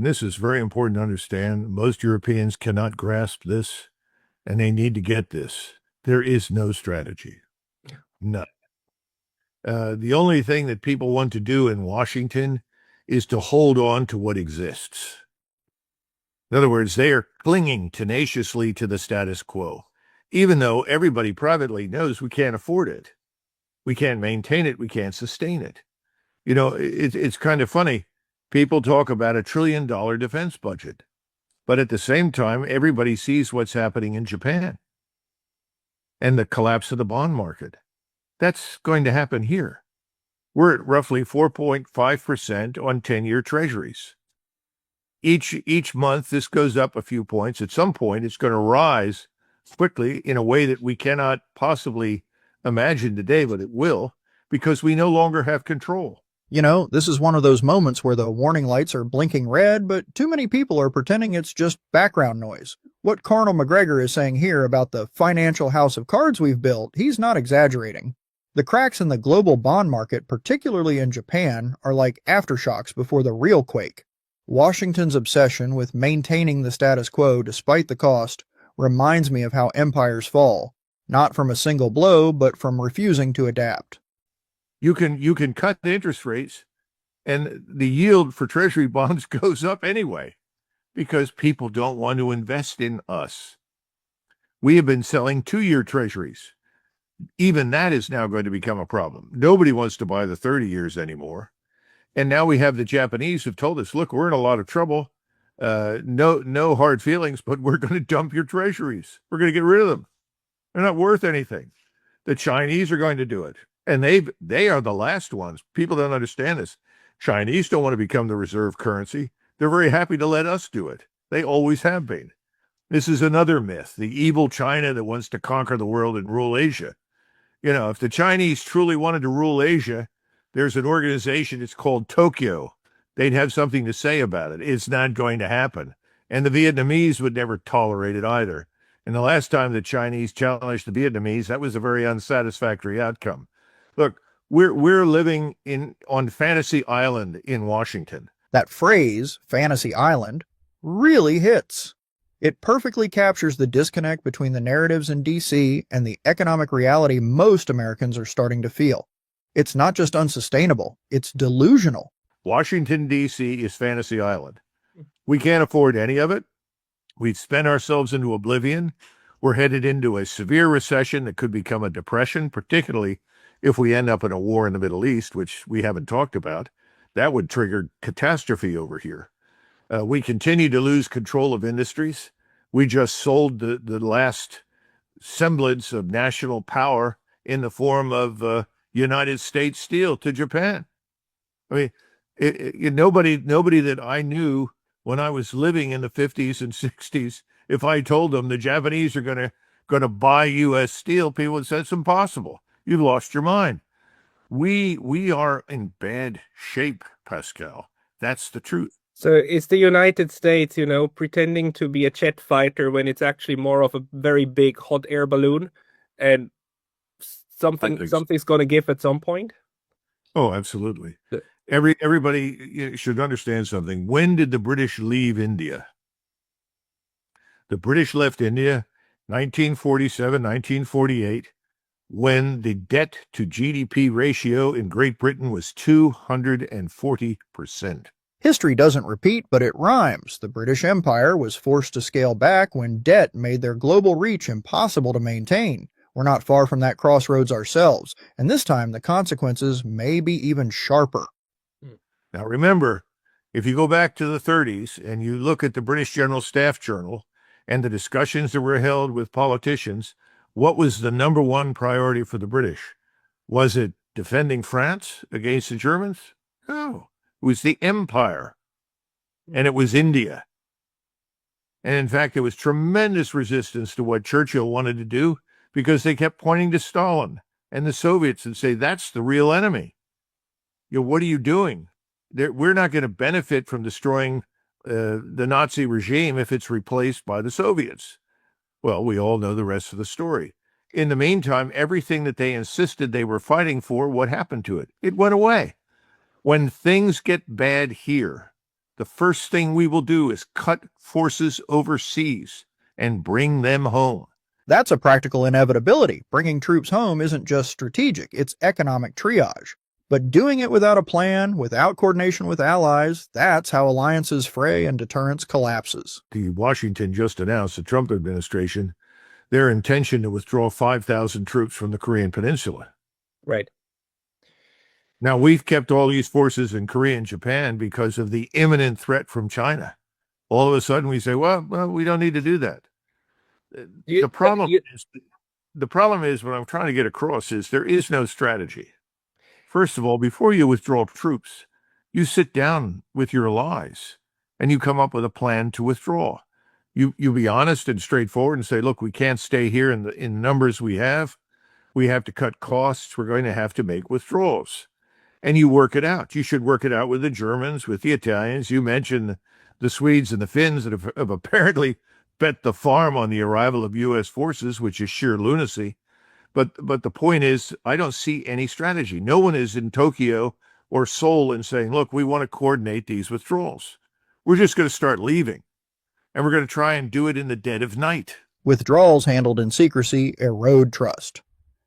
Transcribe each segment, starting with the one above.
this is very important to understand. Most Europeans cannot grasp this, and they need to get this. There is no strategy. None. The only thing that people want to do in Washington is to hold on to what exists. In other words, they are clinging tenaciously to the status quo, even though everybody privately knows we can't afford it. We can't maintain it. We can't sustain it. You know, it's kind of funny. People talk about $1 trillion defense budget, but at the same time, everybody sees what's happening in Japan and the collapse of the bond market. That's going to happen here. We're at roughly 4.5% on 10-year treasuries. Each month, this goes up a few points. At some point, it's going to rise quickly in a way that we cannot possibly imagine today, but it will, because we no longer have control. You know, this is one of those moments where the warning lights are blinking red, but too many people are pretending it's just background noise. What Colonel Macgregor is saying here about the financial house of cards we've built, he's not exaggerating. The cracks in the global bond market, particularly in Japan, are like aftershocks before the real quake. Washington's obsession with maintaining the status quo despite the cost reminds me of how empires fall, not from a single blow, but from refusing to adapt. You can cut the interest rates, and the yield for treasury bonds goes up anyway, because people don't want to invest in us. We have been selling 2-year treasuries. Even that is now going to become a problem. Nobody wants to buy the 30 years anymore. And now we have the Japanese who've told us, look, we're in a lot of trouble. No hard feelings, but we're going to dump your treasuries. We're going to get rid of them. They're not worth anything. The Chinese are going to do it. And they are the last ones. People don't understand this. Chinese don't want to become the reserve currency. They're very happy to let us do it. They always have been. This is another myth, the evil China that wants to conquer the world and rule Asia. You know, if the Chinese truly wanted to rule Asia, there's an organization, it's called Tokyo. They'd have something to say about it. It's not going to happen. And the Vietnamese would never tolerate it either. And the last time the Chinese challenged the Vietnamese, that was a very unsatisfactory outcome. Look, we're living on Fantasy Island in Washington. That phrase, Fantasy Island, really hits. It perfectly captures the disconnect between the narratives in D.C. and the economic reality most Americans are starting to feel. It's not just unsustainable, it's delusional. Washington, D.C. is Fantasy Island. We can't afford any of it. We've spent ourselves into oblivion. We're headed into a severe recession that could become a depression, particularly if we end up in a war in the Middle East, which we haven't talked about. That would trigger catastrophe over here. We continue to lose control of industries. We just sold the last semblance of national power in the form of United States Steel to Japan. I mean, nobody that I knew when I was living in the 50s and 60s, if I told them the Japanese are going to buy U.S. steel, people would say it's impossible. You've lost your mind. We are in bad shape, Pascal. That's the truth. So is the United States, pretending to be a jet fighter when it's actually more of a very big hot air balloon, and something's going to give at some point? Oh, absolutely. Everybody should understand something. When did the British leave India? The British left India 1947, 1948, when the debt to GDP ratio in Great Britain was 240%. History doesn't repeat, but it rhymes. The British Empire was forced to scale back when debt made their global reach impossible to maintain. We're not far from that crossroads ourselves, and this time the consequences may be even sharper. Now remember, if you go back to the 30s and you look at the British General Staff Journal and the discussions that were held with politicians, what was the number one priority for the British? Was it defending France against the Germans? No. It was the empire, and it was India. And in fact, there was tremendous resistance to what Churchill wanted to do because they kept pointing to Stalin and the Soviets and say, that's the real enemy. What are you doing? We're not going to benefit from destroying the Nazi regime if it's replaced by the Soviets. Well, we all know the rest of the story. In the meantime, everything that they insisted they were fighting for, what happened to it? It went away. When things get bad here, the first thing we will do is cut forces overseas and bring them home. That's a practical inevitability. Bringing troops home isn't just strategic, it's economic triage. But doing it without a plan, without coordination with allies, that's how alliances fray and deterrence collapses. Washington just announced, the Trump administration, their intention to withdraw 5,000 troops from the Korean Peninsula. Right. Now, we've kept all these forces in Korea and Japan because of the imminent threat from China. All of a sudden, we say, well, we don't need to do that. The problem is, what I'm trying to get across is there is no strategy. First of all, before you withdraw troops, you sit down with your allies and you come up with a plan to withdraw. You be honest and straightforward and say, look, we can't stay here in the numbers we have. We have to cut costs. We're going to have to make withdrawals. And you work it out. You should work it out with the Germans, with the Italians. You mentioned the Swedes and the Finns that have apparently bet the farm on the arrival of U.S. forces, which is sheer lunacy. But the point is, I don't see any strategy. No one is in Tokyo or Seoul and saying, look, we want to coordinate these withdrawals. We're just going to start leaving. And we're going to try and do it in the dead of night. Withdrawals handled in secrecy erode trust.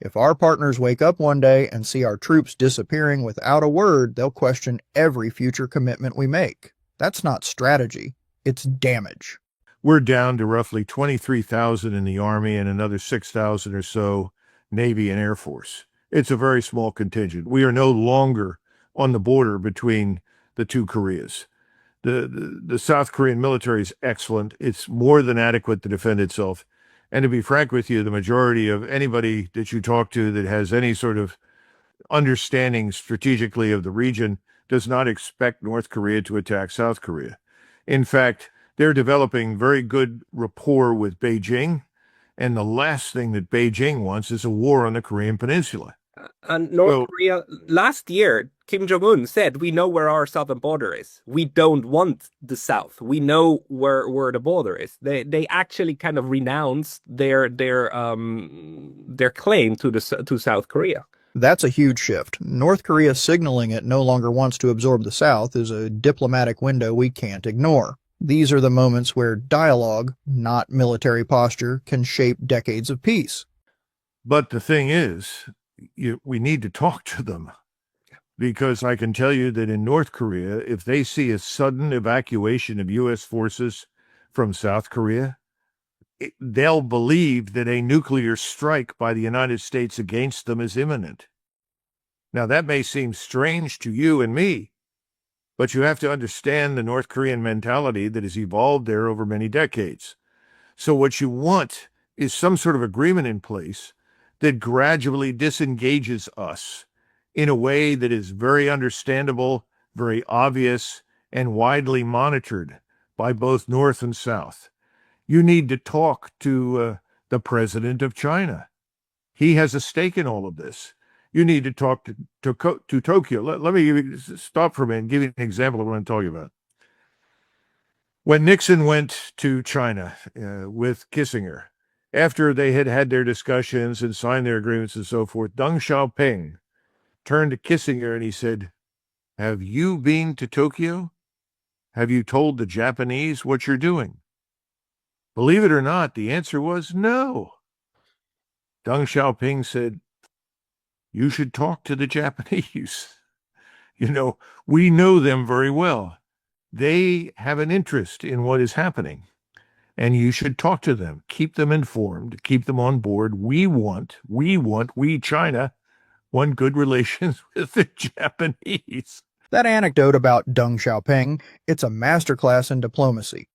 If our partners wake up one day and see our troops disappearing without a word, they'll question every future commitment we make. That's not strategy. It's damage. We're down to roughly 23,000 in the Army and another 6,000 or so Navy and Air Force. It's a very small contingent. We are no longer on the border between the two Koreas. The South Korean military is excellent. It's more than adequate to defend itself. And to be frank with you, the majority of anybody that you talk to that has any sort of understanding strategically of the region does not expect North Korea to attack South Korea. In fact, they're developing very good rapport with Beijing. And the last thing that Beijing wants is a war on the Korean Peninsula. And North Korea, last year, Kim Jong-un said, we know where our southern border is. We don't want the south. We know where the border is. They actually kind of renounced their claim to South Korea. That's a huge shift. North Korea signaling it no longer wants to absorb the South is a diplomatic window we can't ignore. These are the moments where dialogue, not military posture, can shape decades of peace. But the thing is, we need to talk to them, because I can tell you that in North Korea, if they see a sudden evacuation of U.S. forces from South Korea, they'll believe that a nuclear strike by the United States against them is imminent. Now, that may seem strange to you and me, but you have to understand the North Korean mentality that has evolved there over many decades. So what you want is some sort of agreement in place that gradually disengages us in a way that is very understandable, very obvious, and widely monitored by both North and South. You need to talk to the president of China. He has a stake in all of this. You need to talk to Tokyo. Let me stop for a minute and give you an example of what I'm talking about. When Nixon went to China with Kissinger, after they had had their discussions and signed their agreements and so forth, Deng Xiaoping turned to Kissinger and he said, have you been to Tokyo? Have you told the Japanese what you're doing? Believe it or not, the answer was no. Deng Xiaoping said, you should talk to the Japanese. We know them very well. They have an interest in what is happening. And you should talk to them, keep them informed, keep them on board. We, China, want good relations with the Japanese. That anecdote about Deng Xiaoping, it's a masterclass in diplomacy.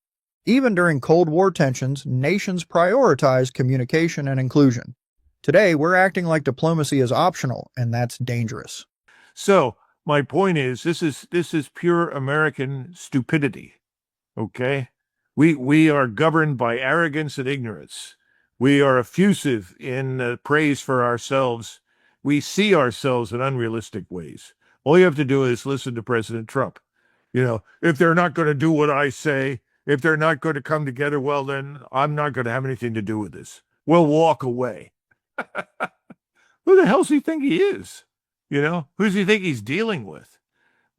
Even during Cold War tensions, nations prioritized communication and inclusion. Today, we're acting like diplomacy is optional, and that's dangerous. So, my point is, this is pure American stupidity, okay? We are governed by arrogance and ignorance. We are effusive in praise for ourselves. We see ourselves in unrealistic ways. All you have to do is listen to President Trump. If they're not going to do what I say, if they're not going to come together, well, then I'm not going to have anything to do with this. We'll walk away. Who the hell does he think he is? Who does he think he's dealing with?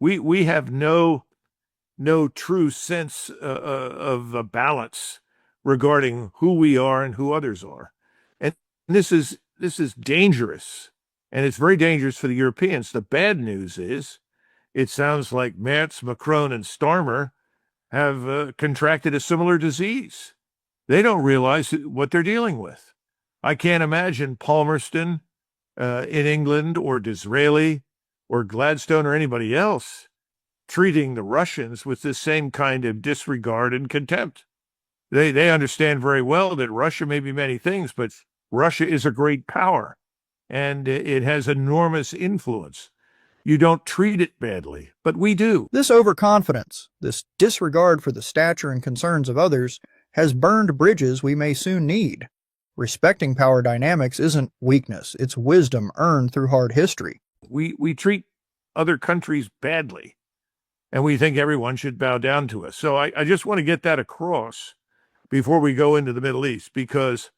We have no no true sense of a balance regarding who we are and who others are. And this is dangerous, and it's very dangerous for the Europeans. The bad news is it sounds like Merz, Macron, and Starmer have contracted a similar disease. They don't realize what they're dealing with. I can't imagine Palmerston in England or Disraeli or Gladstone or anybody else treating the Russians with the same kind of disregard and contempt. They understand very well that Russia may be many things, but Russia is a great power, and it has enormous influence. You don't treat it badly, but we do. This overconfidence, this disregard for the stature and concerns of others, has burned bridges we may soon need. Respecting power dynamics isn't weakness, it's wisdom earned through hard history. We treat other countries badly, and we think everyone should bow down to us. So I just want to get that across before we go into the Middle East, because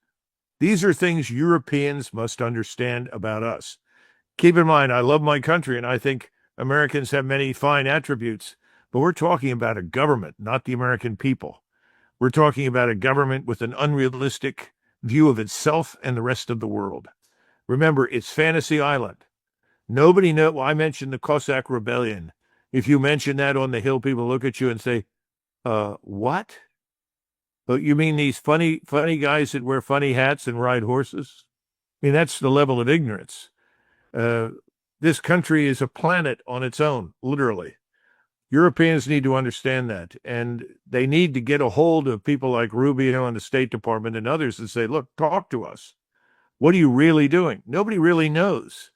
these are things Europeans must understand about us. Keep in mind, I love my country, and I think Americans have many fine attributes, but we're talking about a government, not the American people. We're talking about a government with an unrealistic view of itself and the rest of the world. Remember, it's Fantasy Island. Nobody knows. Well, I mentioned the Cossack Rebellion. If you mention that on the Hill, people look at you and say, what? Oh, you mean these funny guys that wear funny hats and ride horses? I mean, that's the level of ignorance. This country is a planet on its own, literally. Europeans need to understand that, and they need to get a hold of people like Rubio and the State Department and others and say, look, talk to us. What are you really doing? Nobody really knows.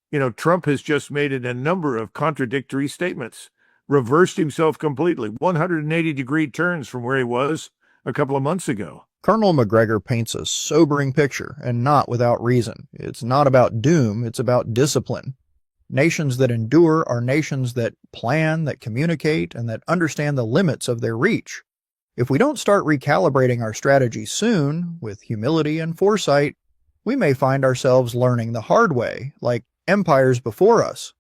You know, Trump has just made a number of contradictory statements, reversed himself completely, 180-degree turns from where he was a couple of months ago. Colonel Macgregor paints a sobering picture, and not without reason. It's not about doom, it's about discipline. Nations that endure are nations that plan, that communicate, and that understand the limits of their reach. If we don't start recalibrating our strategy soon, with humility and foresight, we may find ourselves learning the hard way, like empires before us,